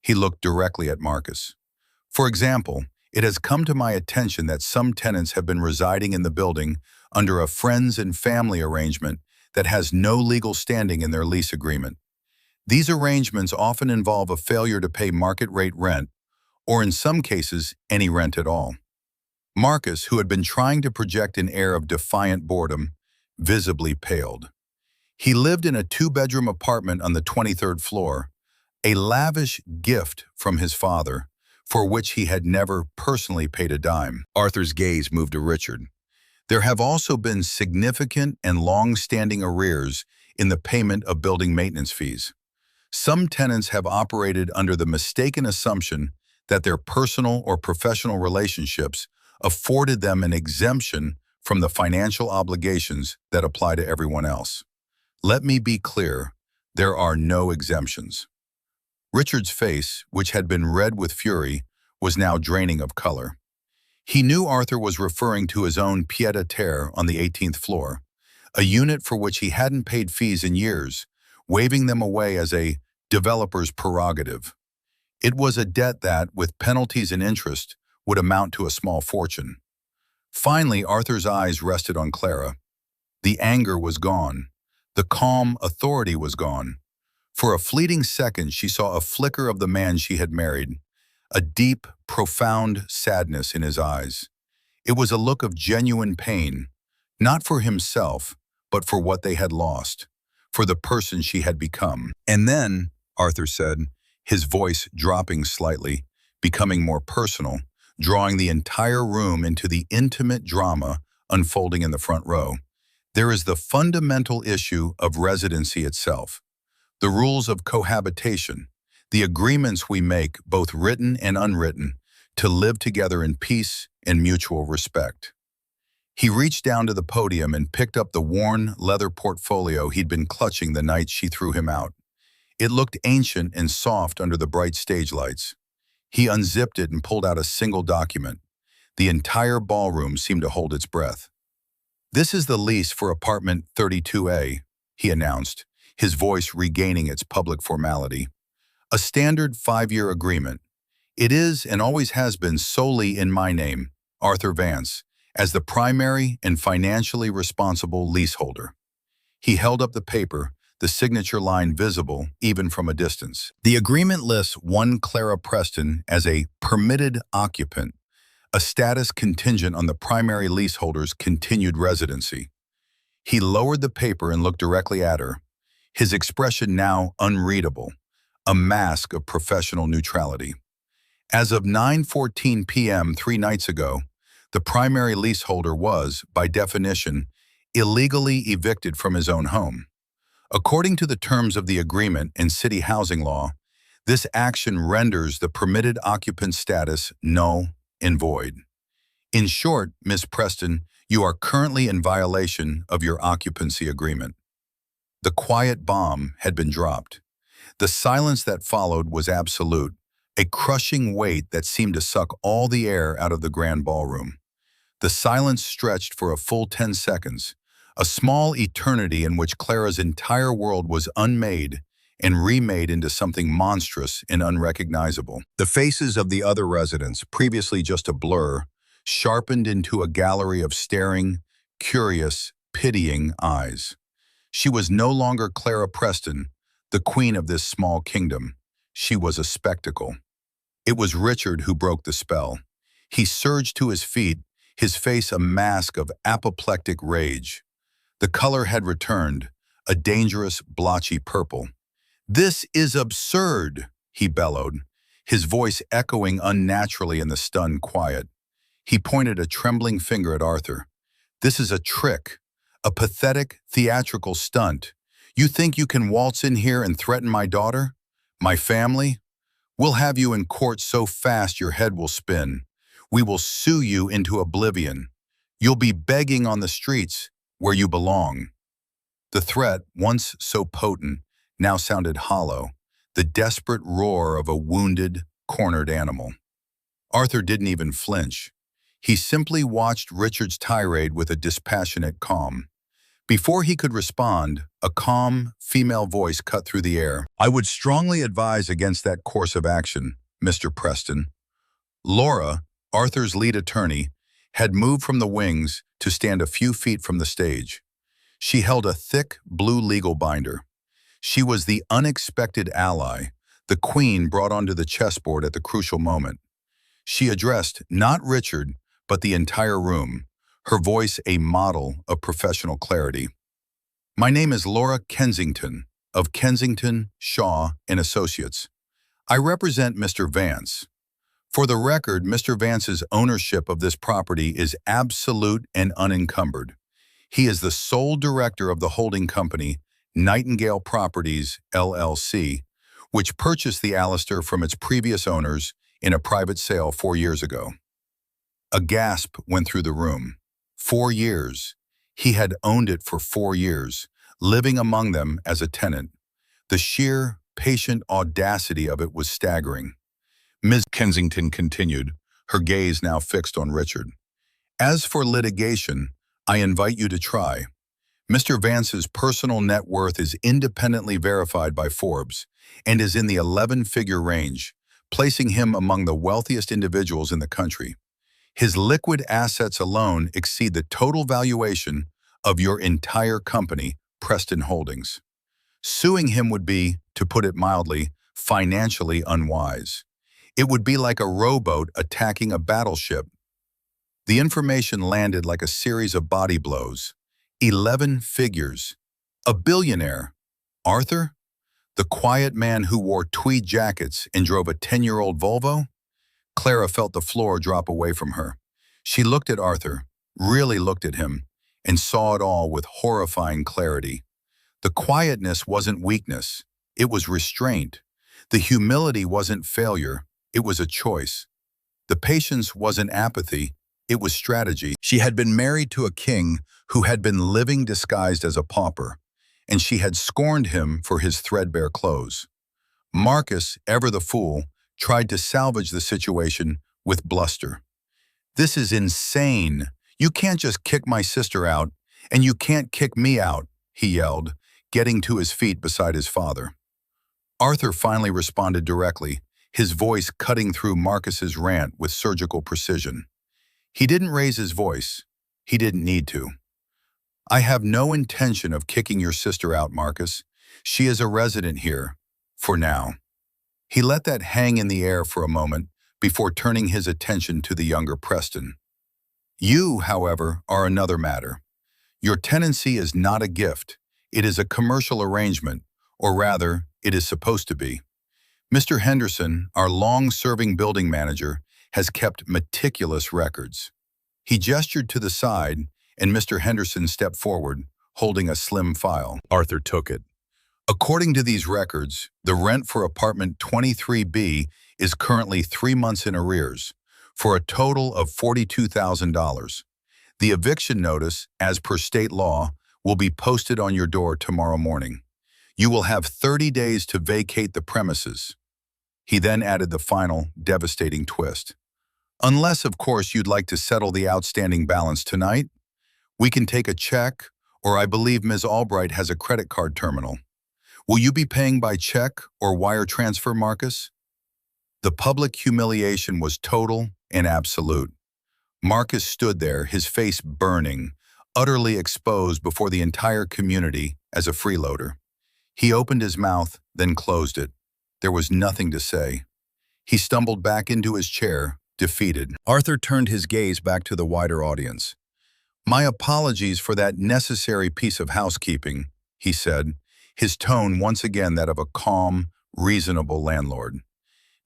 He looked directly at Marcus. "For example, It has come to my attention that some tenants have been residing in the building under a friends and family arrangement that has no legal standing in their lease agreement. These arrangements often involve a failure to pay market rate rent, or in some cases, any rent at all. Marcus, who had been trying to project an air of defiant boredom, visibly paled. He lived in a two-bedroom apartment on the 23rd floor, a lavish gift from his father, for which he had never personally paid a dime. Arthur's gaze moved to Richard. There have also been significant and long-standing arrears in the payment of building maintenance fees. Some tenants have operated under the mistaken assumption that their personal or professional relationships afforded them an exemption from the financial obligations that apply to everyone else. Let me be clear, there are no exemptions. Richard's face, which had been red with fury, was now draining of color. He knew Arthur was referring to his own pied-à-terre on the 18th floor, a unit for which he hadn't paid fees in years, waving them away as a developer's prerogative. It was a debt that, with penalties and interest, would amount to a small fortune. Finally, Arthur's eyes rested on Clara. The anger was gone. The calm authority was gone. For a fleeting second, she saw a flicker of the man she had married, a deep, profound sadness in his eyes. It was a look of genuine pain, not for himself, but for what they had lost, for the person she had become. And then, Arthur said, his voice dropping slightly, becoming more personal, drawing the entire room into the intimate drama unfolding in the front row. There is the fundamental issue of residency itself, the rules of cohabitation, the agreements we make, both written and unwritten, to live together in peace and mutual respect. He reached down to the podium and picked up the worn leather portfolio he'd been clutching the night she threw him out. It looked ancient and soft under the bright stage lights. He unzipped it and pulled out a single document. The entire ballroom seemed to hold its breath. "This is the lease for apartment 32A, he announced, his voice regaining its public formality. "A standard 5-year agreement. It is and always has been solely in my name, Arthur Vance, as the primary and financially responsible leaseholder." He held up the paper, the signature line visible even from a distance. The agreement lists one Clara Preston as a permitted occupant, a status contingent on the primary leaseholder's continued residency. He lowered the paper and looked directly at her, his expression now unreadable, a mask of professional neutrality. As of 9:14 p.m. 3 nights ago, the primary leaseholder was, by definition, illegally evicted from his own home. According to the terms of the agreement and city housing law, this action renders the permitted occupant status null and void. In short, Miss Preston, you are currently in violation of your occupancy agreement. The quiet bomb had been dropped. The silence that followed was absolute, a crushing weight that seemed to suck all the air out of the grand ballroom. The silence stretched for a full 10 seconds, a small eternity in which Clara's entire world was unmade and remade into something monstrous and unrecognizable. The faces of the other residents, previously just a blur, sharpened into a gallery of staring, curious, pitying eyes. She was no longer Clara Preston, the queen of this small kingdom. She was a spectacle. It was Richard who broke the spell. He surged to his feet, his face a mask of apoplectic rage. The color had returned, a dangerous, blotchy purple. "This is absurd," he bellowed, his voice echoing unnaturally in the stunned quiet. He pointed a trembling finger at Arthur. "This is a trick, a pathetic, theatrical stunt. You think you can waltz in here and threaten my daughter? My family? We'll have you in court so fast your head will spin. We will sue you into oblivion. You'll be begging on the streets, where you belong." The threat, once so potent, now sounded hollow, the desperate roar of a wounded, cornered animal. Arthur didn't even flinch. He simply watched Richard's tirade with a dispassionate calm. Before he could respond, a calm, female voice cut through the air. "I would strongly advise against that course of action, Mr. Preston. Laura, Arthur's lead attorney, had moved from the wings to stand a few feet from the stage. She held a thick blue legal binder. She was the unexpected ally, the queen brought onto the chessboard at the crucial moment. She addressed not Richard, but the entire room, her voice a model of professional clarity. "My name is Laura Kensington, of Kensington, Shaw and Associates. I represent Mr. Vance. For the record, Mr. Vance's ownership of this property is absolute and unencumbered. He is the sole director of the holding company, Nightingale Properties, LLC, which purchased the Alistair from its previous owners in a private sale 4 years ago." A gasp went through the room. 4 years. He had owned it for 4 years, living among them as a tenant. The sheer, patient audacity of it was staggering. Ms. Kensington continued, her gaze now fixed on Richard. "As for litigation, I invite you to try. Mr. Vance's personal net worth is independently verified by Forbes and is in the 11-figure range, placing him among the wealthiest individuals in the country. His liquid assets alone exceed the total valuation of your entire company, Preston Holdings. Suing him would be, to put it mildly, financially unwise. It would be like a rowboat attacking a battleship." The information landed like a series of body blows. 11 figures. A billionaire. Arthur? The quiet man who wore tweed jackets and drove a 10-year-old Volvo? Clara felt the floor drop away from her. She looked at Arthur, really looked at him, and saw it all with horrifying clarity. The quietness wasn't weakness, it was restraint. The humility wasn't failure, it was a choice. The patience wasn't apathy, it was strategy. She had been married to a king who had been living disguised as a pauper, and she had scorned him for his threadbare clothes. Marcus, ever the fool, tried to salvage the situation with bluster. "This is insane. You can't just kick my sister out, and you can't kick me out," he yelled, getting to his feet beside his father. Arthur finally responded directly, his voice cutting through Marcus's rant with surgical precision. He didn't raise his voice. He didn't need to. "I have no intention of kicking your sister out, Marcus. She is a resident here, for now." He let that hang in the air for a moment before turning his attention to the younger Preston. "You, however, are another matter. Your tenancy is not a gift. It is a commercial arrangement, or rather, it is supposed to be. Mr. Henderson, our long-serving building manager, has kept meticulous records." He gestured to the side, and Mr. Henderson stepped forward, holding a slim file. Arthur took it. "According to these records, the rent for apartment 23B is currently 3 months in arrears, for a total of $42,000. The eviction notice, as per state law, will be posted on your door tomorrow morning. You will have 30 days to vacate the premises." He then added the final, devastating twist. "Unless, of course, you'd like to settle the outstanding balance tonight. We can take a check, or I believe Ms. Albright has a credit card terminal. Will you be paying by check or wire transfer, Marcus?" The public humiliation was total and absolute. Marcus stood there, his face burning, utterly exposed before the entire community as a freeloader. He opened his mouth, then closed it. There was nothing to say. He stumbled back into his chair, defeated. Arthur turned his gaze back to the wider audience. "My apologies for that necessary piece of housekeeping," he said, his tone once again that of a calm, reasonable landlord.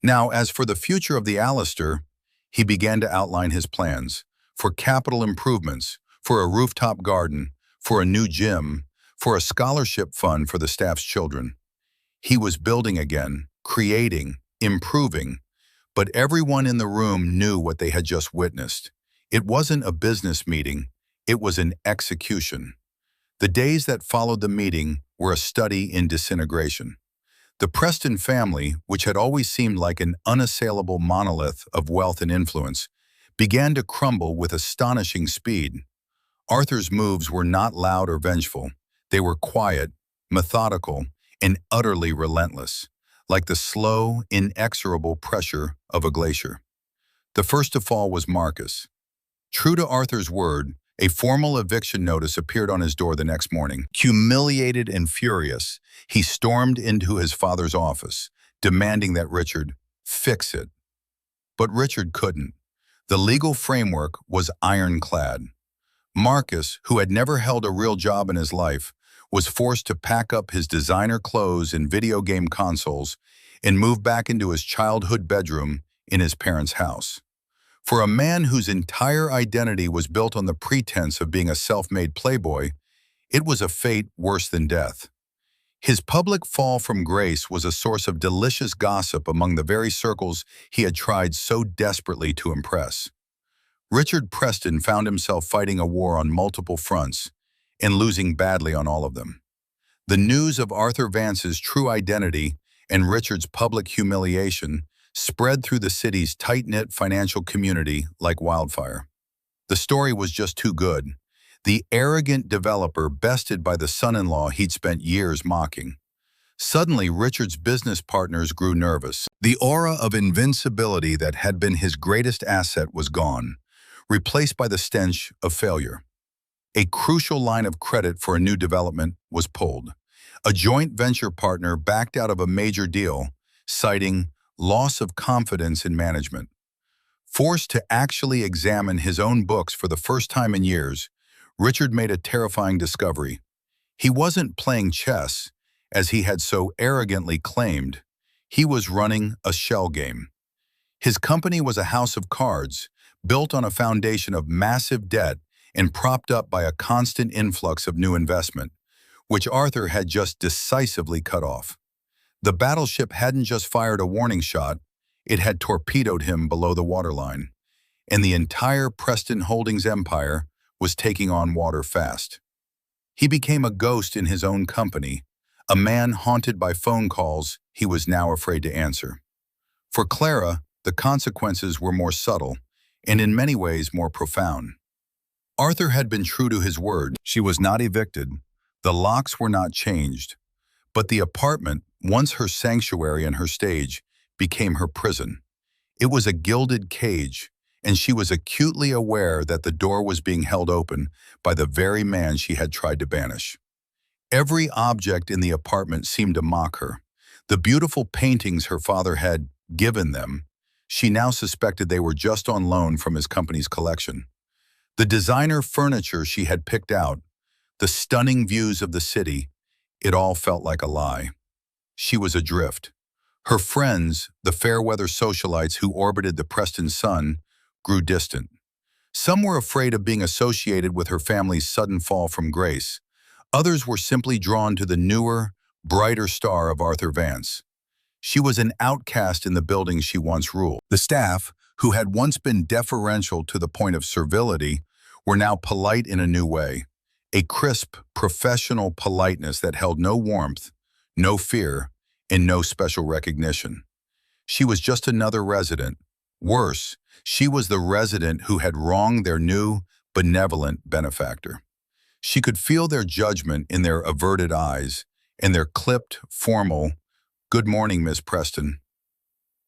"Now, as for the future of the Alistair," he began to outline his plans for capital improvements, for a rooftop garden, for a new gym, for a scholarship fund for the staff's children. He was building again, creating, improving, but everyone in the room knew what they had just witnessed. It wasn't a business meeting, it was an execution. The days that followed the meeting were a study in disintegration. The Preston family, which had always seemed like an unassailable monolith of wealth and influence, began to crumble with astonishing speed. Arthur's moves were not loud or vengeful. They were quiet, methodical, and utterly relentless, like the slow, inexorable pressure of a glacier. The first to fall was Marcus. True to Arthur's word, a formal eviction notice appeared on his door the next morning. Humiliated and furious, he stormed into his father's office, demanding that Richard fix it. But Richard couldn't. The legal framework was ironclad. Marcus, who had never held a real job in his life, was forced to pack up his designer clothes and video game consoles and move back into his childhood bedroom in his parents' house. For a man whose entire identity was built on the pretense of being a self-made playboy, it was a fate worse than death. His public fall from grace was a source of delicious gossip among the very circles he had tried so desperately to impress. Richard Preston found himself fighting a war on multiple fronts and losing badly on all of them. The news of Arthur Vance's true identity and Richard's public humiliation spread through the city's tight-knit financial community like wildfire. The story was just too good. The arrogant developer bested by the son-in-law he'd spent years mocking. Suddenly, Richard's business partners grew nervous. The aura of invincibility that had been his greatest asset was gone, replaced by the stench of failure. A crucial line of credit for a new development was pulled. A joint venture partner backed out of a major deal, citing loss of confidence in management. Forced to actually examine his own books for the first time in years, Richard made a terrifying discovery. He wasn't playing chess, as he had so arrogantly claimed. He was running a shell game. His company was a house of cards, built on a foundation of massive debt and propped up by a constant influx of new investment, which Arthur had just decisively cut off. The battleship hadn't just fired a warning shot, it had torpedoed him below the waterline, and the entire Preston Holdings empire was taking on water fast. He became a ghost in his own company, a man haunted by phone calls he was now afraid to answer. For Clara, the consequences were more subtle, and in many ways more profound. Arthur had been true to his word. She was not evicted, the locks were not changed, but the apartment, once her sanctuary and her stage, became her prison. It was a gilded cage, and she was acutely aware that the door was being held open by the very man she had tried to banish. Every object in the apartment seemed to mock her. The beautiful paintings her father had given them, she now suspected they were just on loan from his company's collection. The designer furniture she had picked out, the stunning views of the city, it all felt like a lie. She was adrift. Her friends, the fair-weather socialites who orbited the Preston sun, grew distant. Some were afraid of being associated with her family's sudden fall from grace. Others were simply drawn to the newer, brighter star of Arthur Vance. She was an outcast in the building she once ruled. The staff, who had once been deferential to the point of servility, were now polite in a new way. A crisp, professional politeness that held no warmth, no fear, and no special recognition. She was just another resident. Worse, she was the resident who had wronged their new, benevolent benefactor. She could feel their judgment in their averted eyes and their clipped, formal, "Good morning, Miss Preston."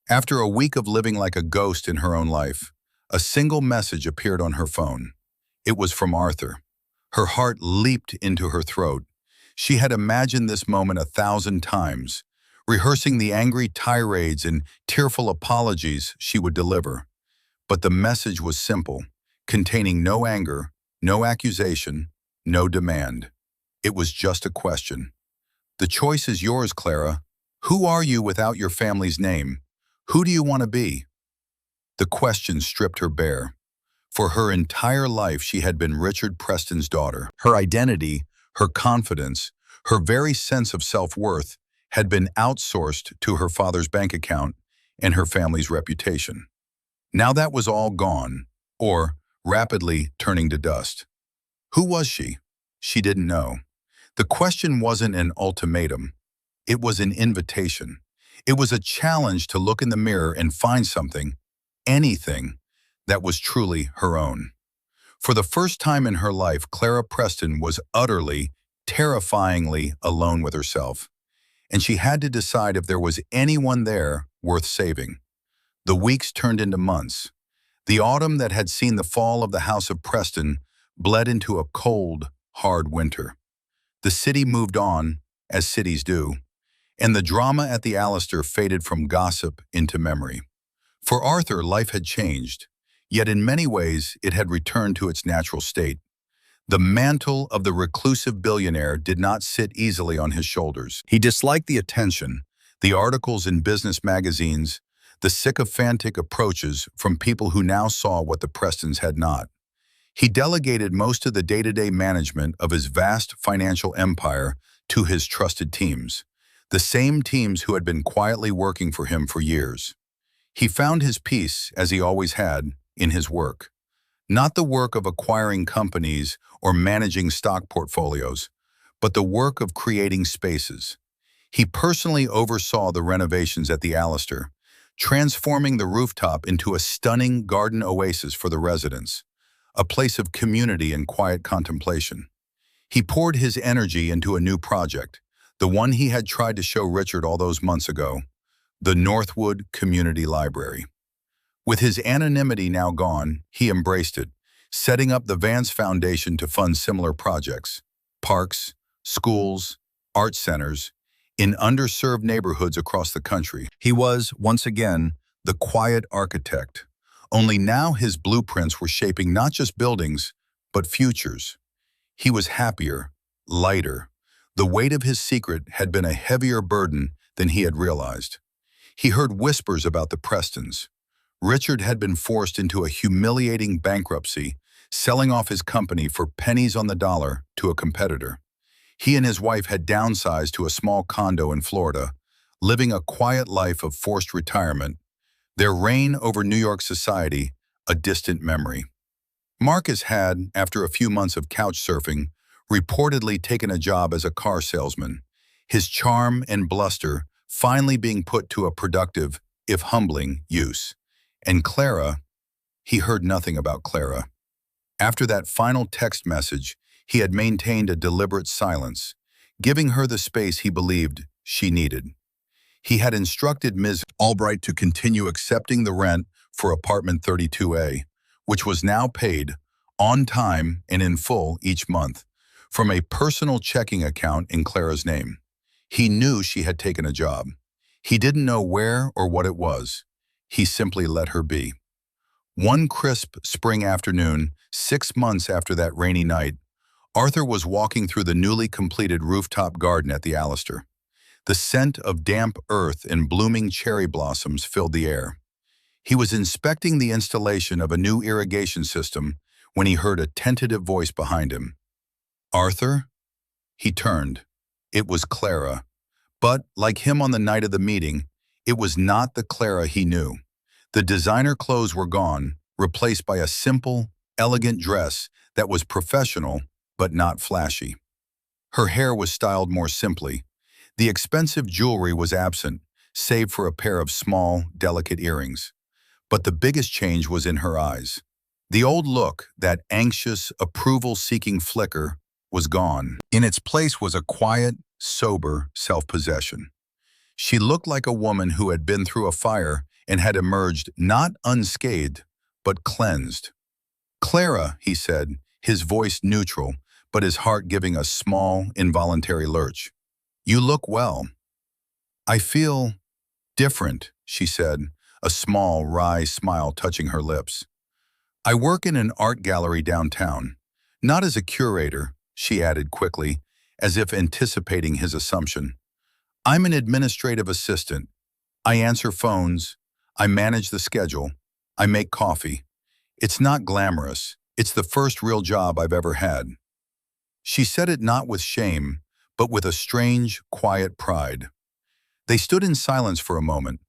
After a week of living like a ghost in her own life, a single message appeared on her phone. It was from Arthur. Her heart leaped into her throat. She had imagined this moment 1,000 times, rehearsing the angry tirades and tearful apologies she would deliver. But the message was simple, containing no anger, no accusation, no demand. It was just a question. "The choice is yours, Clara. Who are you without your family's name? Who do you want to be?" The question stripped her bare. For her entire life, she had been Richard Preston's daughter. Her identity, her confidence, her very sense of self-worth had been outsourced to her father's bank account and her family's reputation. Now that was all gone, or rapidly turning to dust. Who was she? She didn't know. The question wasn't an ultimatum. It was an invitation. It was a challenge to look in the mirror and find something, anything, that was truly her own. For the first time in her life, Clara Preston was utterly, terrifyingly alone with herself, and she had to decide if there was anyone there worth saving. The weeks turned into months. The autumn that had seen the fall of the House of Preston bled into a cold, hard winter. The city moved on, as cities do, and the drama at the Alistair faded from gossip into memory. For Arthur, life had changed, yet in many ways it had returned to its natural state. The mantle of the reclusive billionaire did not sit easily on his shoulders. He disliked the attention, the articles in business magazines, the sycophantic approaches from people who now saw what the Prestons had not. He delegated most of the day-to-day management of his vast financial empire to his trusted teams, the same teams who had been quietly working for him for years. He found his peace, as he always had, in his work. Not the work of acquiring companies or managing stock portfolios, but the work of creating spaces. He personally oversaw the renovations at the Alistair, transforming the rooftop into a stunning garden oasis for the residents, a place of community and quiet contemplation. He poured his energy into a new project, the one he had tried to show Richard all those months ago, the Northwood Community Library. With his anonymity now gone, he embraced it, setting up the Vance Foundation to fund similar projects, parks, schools, art centers, in underserved neighborhoods across the country. He was, once again, the quiet architect, only now his blueprints were shaping not just buildings, but futures. He was happier, lighter. The weight of his secret had been a heavier burden than he had realized. He heard whispers about the Prestons. Richard had been forced into a humiliating bankruptcy, selling off his company for pennies on the dollar to a competitor. He and his wife had downsized to a small condo in Florida, living a quiet life of forced retirement, their reign over New York society a distant memory. Marcus had, after a few months of couch surfing, reportedly taken a job as a car salesman, his charm and bluster finally being put to a productive, if humbling, use. And Clara, he heard nothing about Clara. After that final text message, he had maintained a deliberate silence, giving her the space he believed she needed. He had instructed Ms. Albright to continue accepting the rent for apartment 32A, which was now paid, on time and in full each month, from a personal checking account in Clara's name. He knew she had taken a job. He didn't know where or what it was. He simply let her be. One crisp spring afternoon, 6 months after that rainy night, Arthur was walking through the newly completed rooftop garden at the Alistair. The scent of damp earth and blooming cherry blossoms filled the air. He was inspecting the installation of a new irrigation system when he heard a tentative voice behind him. "Arthur?" He turned. It was Clara. But, like him on the night of the meeting, it was not the Clara he knew. The designer clothes were gone, replaced by a simple, elegant dress that was professional but not flashy. Her hair was styled more simply. The expensive jewelry was absent, save for a pair of small, delicate earrings. But the biggest change was in her eyes. The old look, that anxious, approval-seeking flicker, was gone. In its place was a quiet, sober self-possession. She looked like a woman who had been through a fire and had emerged not unscathed, but cleansed. "Clara," he said, his voice neutral, but his heart giving a small, involuntary lurch. "You look well." "I feel different," she said, a small, wry smile touching her lips. "I work in an art gallery downtown. Not as a curator," she added quickly, as if anticipating his assumption. "I'm an administrative assistant. I answer phones. I manage the schedule. I make coffee. It's not glamorous. It's the first real job I've ever had." She said it not with shame, but with a strange, quiet pride. They stood in silence for a moment,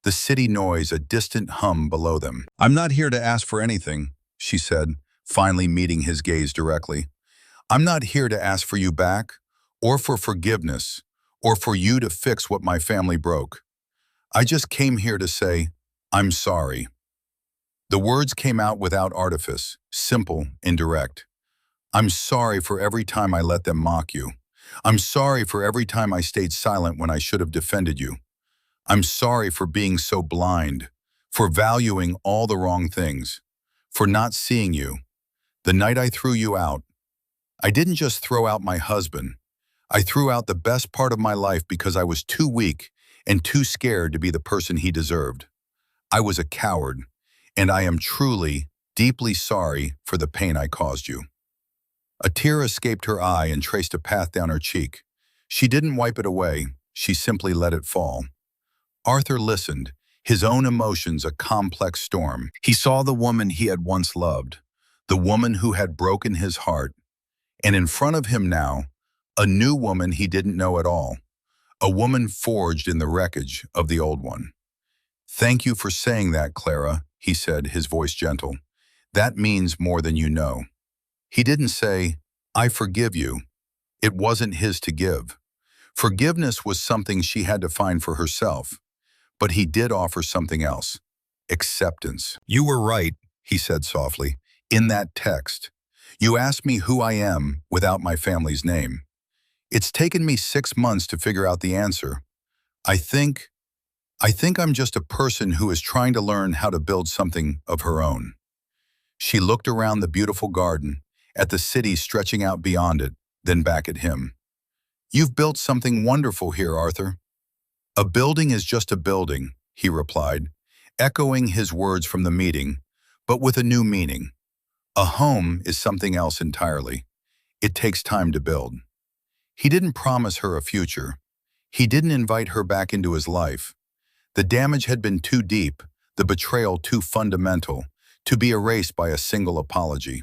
the city noise a distant hum below them. "I'm not here to ask for anything," she said, finally meeting his gaze directly. "I'm not here to ask for you back, or for forgiveness, or for you to fix what my family broke. I just came here to say, I'm sorry." The words came out without artifice, simple and direct. "I'm sorry for every time I let them mock you. I'm sorry for every time I stayed silent when I should have defended you. I'm sorry for being so blind, for valuing all the wrong things. for not seeing you. The night I threw you out, I didn't just throw out my husband. I threw out the best part of my life because I was too weak and too scared to be the person he deserved. I was a coward, and I am truly, deeply sorry for the pain I caused you." A tear escaped her eye and traced a path down her cheek. She didn't wipe it away, she simply let it fall. Arthur listened, his own emotions a complex storm. He saw the woman he had once loved, the woman who had broken his heart, and in front of him now, a new woman he didn't know at all, a woman forged in the wreckage of the old one. "Thank you for saying that, Clara," he said, his voice gentle. "That means more than you know." He didn't say, "I forgive you." It wasn't his to give. Forgiveness was something she had to find for herself. But he did offer something else: acceptance. "You were right," he said softly, "in that text. You asked me who I am without my family's name. It's taken me 6 months to figure out the answer. I think I'm just a person who is trying to learn how to build something of her own." She looked around the beautiful garden, at the city stretching out beyond it, then back at him. "You've built something wonderful here, Arthur." "A building is just a building," he replied, echoing his words from the meeting, but with a new meaning. "A home is something else entirely. It takes time to build." He didn't promise her a future. He didn't invite her back into his life. The damage had been too deep, the betrayal too fundamental, to be erased by a single apology.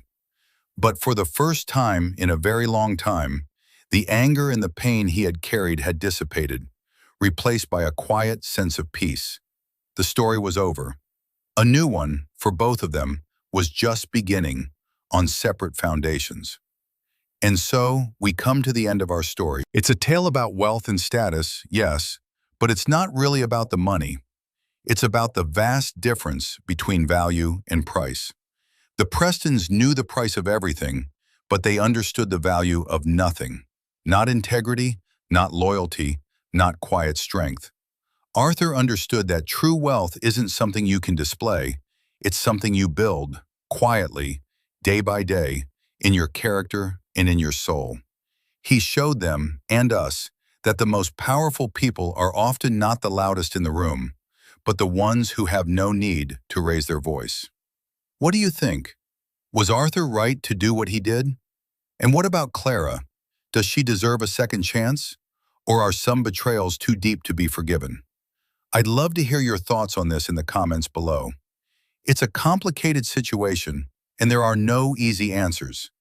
But for the first time in a very long time, the anger and the pain he had carried had dissipated, replaced by a quiet sense of peace. The story was over. A new one, for both of them, was just beginning, on separate foundations. And so, we come to the end of our story. It's a tale about wealth and status, yes, but it's not really about the money. It's about the vast difference between value and price. The Prestons knew the price of everything, but they understood the value of nothing. Not integrity, not loyalty, not quiet strength. Arthur understood that true wealth isn't something you can display. It's something you build, quietly, day by day, in your character and in your soul. He showed them, and us, that the most powerful people are often not the loudest in the room, but the ones who have no need to raise their voice. What do you think? Was Arthur right to do what he did? And what about Clara? Does she deserve a second chance? Or are some betrayals too deep to be forgiven? I'd love to hear your thoughts on this in the comments below. It's a complicated situation, and there are no easy answers.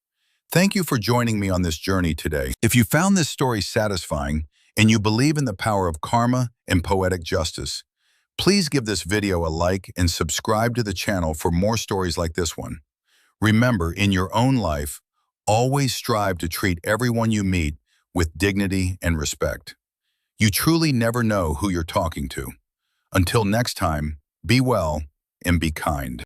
Thank you for joining me on this journey today. If you found this story satisfying and you believe in the power of karma and poetic justice, please give this video a like and subscribe to the channel for more stories like this one. Remember, in your own life, always strive to treat everyone you meet with dignity and respect. You truly never know who you're talking to. Until next time, be well and be kind.